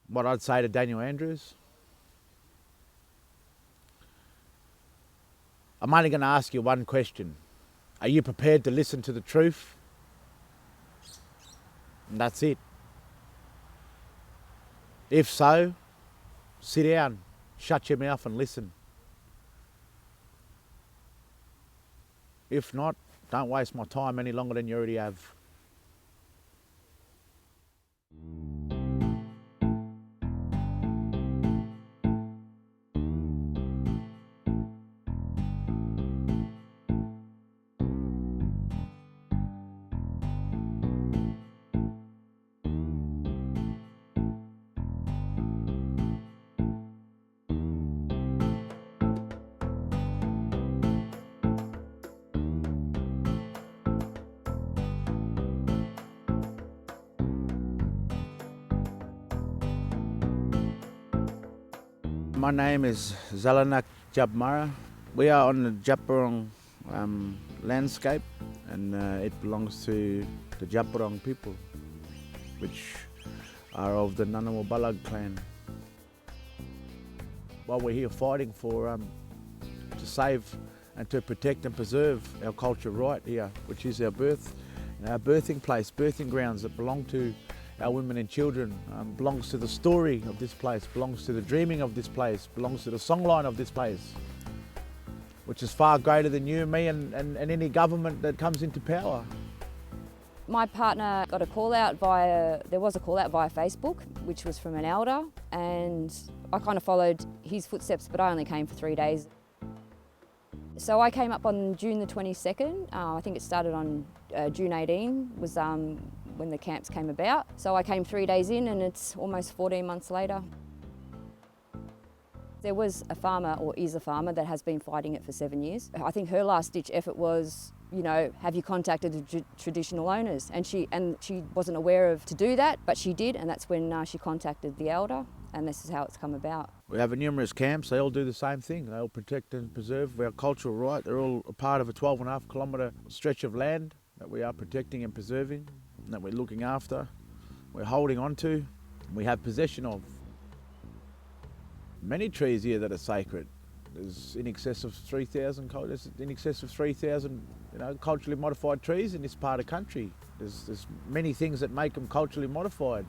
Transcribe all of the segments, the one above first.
what I'd say to Daniel Andrews, I'm only going to ask you one question. Are you prepared to listen to the truth? And that's it. If so, sit down, shut your mouth and listen. If not, don't waste my time any longer than you already have. My name is Zalanak Djab Wurrung. We are on the Djab Wurrung landscape, and it belongs to the Djab Wurrung people, which are of the Ngunnawal clan. While we're here fighting for to save and to protect and preserve our culture right here, which is our birthing place, birthing grounds that belong to our women and children, belongs to the story of this place, belongs to the dreaming of this place, belongs to the songline of this place, which is far greater than you, me and any government that comes into power. My partner got a call out via Facebook, which was from an elder, and I kind of followed his footsteps, but I only came for 3 days. So I came up on June the 22nd. I think it started on June 18, was when the camps came about. So I came 3 days in, and it's almost 14 months later. There was a farmer, or is a farmer, that has been fighting it for 7 years. I think her last ditch effort was, you know, have you contacted the traditional owners? And she wasn't aware of to do that, but she did, and that's when she contacted the elder, and this is how it's come about. We have numerous camps, they all do the same thing. They all protect and preserve our cultural right. They're all a part of a 12.5 kilometre stretch of land that we are protecting and preserving, and that we're looking after, we're holding on to, and we have possession of. Many trees here that are sacred. There's in excess of 3,000 culturally modified trees in this part of country. There's many things that make them culturally modified.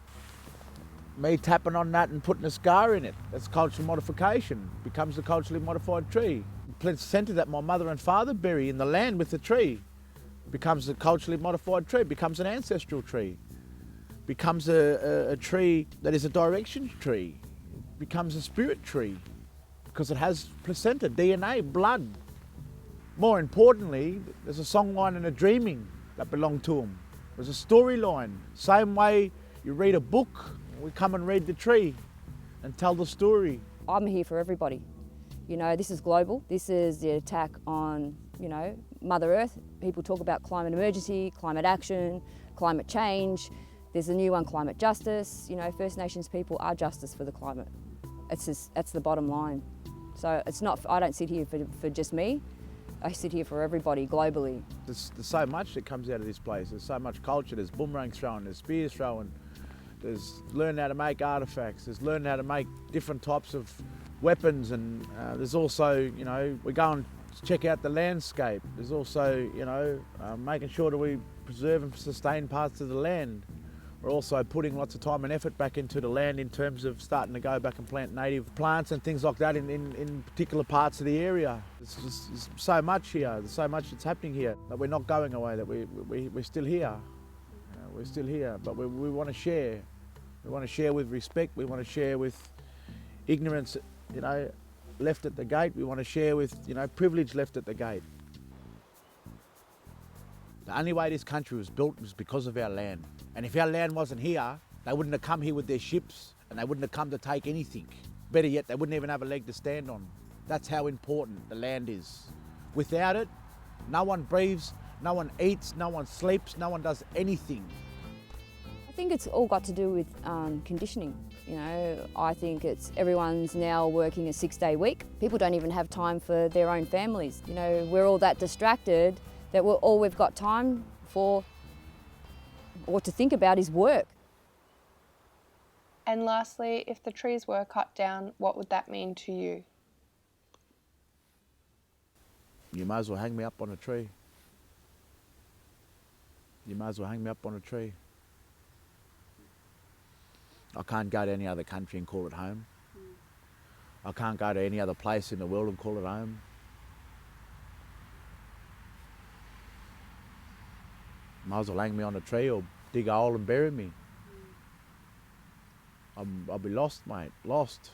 Me tapping on that and putting a scar in it, that's cultural modification. It becomes a culturally modified tree. The placenta that my mother and father bury in the land with the tree becomes a culturally modified tree, becomes an ancestral tree, becomes a tree that is a direction tree, becomes a spirit tree because it has placenta, DNA, blood. More importantly, there's a songline and a dreaming that belong to them. There's a storyline. Same way you read a book, we come and read the tree and tell the story. I'm here for everybody. You know, this is global. This is the attack on, you know, Mother Earth. People talk about climate emergency, climate action, climate change. There's a new one, climate justice. You know, First Nations people are justice for the climate. That's the bottom line. So it's not, I don't sit here for just me. I sit here for everybody globally. There's so much that comes out of this place. There's so much culture. There's boomerangs throwing, there's spears throwing, there's learning how to make artefacts, there's learning how to make different types of weapons, and there's also, you know, we go and check out the landscape. There's also, you know, making sure that we preserve and sustain parts of the land. We're also putting lots of time and effort back into the land in terms of starting to go back and plant native plants and things like that in particular parts of the area. There's so much here, there's so much that's happening here, that we're not going away, that we're still here. We're still here, but we want to share. We want to share with respect, we want to share with ignorance, you know, left at the gate. We want to share with, you know, privilege left at the gate. The only way this country was built was because of our land. And if our land wasn't here, they wouldn't have come here with their ships, and they wouldn't have come to take anything. Better yet, they wouldn't even have a leg to stand on. That's how important the land is. Without it, no one breathes, no one eats, no one sleeps, no one does anything. I think it's all got to do with conditioning. You know, I think everyone's now working a 6-day week. People don't even have time for their own families. You know, we're all that distracted that all we've got time for or to think about is work. And lastly, if the trees were cut down, what would that mean to you? You might as well hang me up on a tree. You might as well hang me up on a tree. I can't go to any other country and call it home. I can't go to any other place in the world and call it home. Might as well hang me on a tree or dig a hole and bury me. I'll be lost, mate, lost.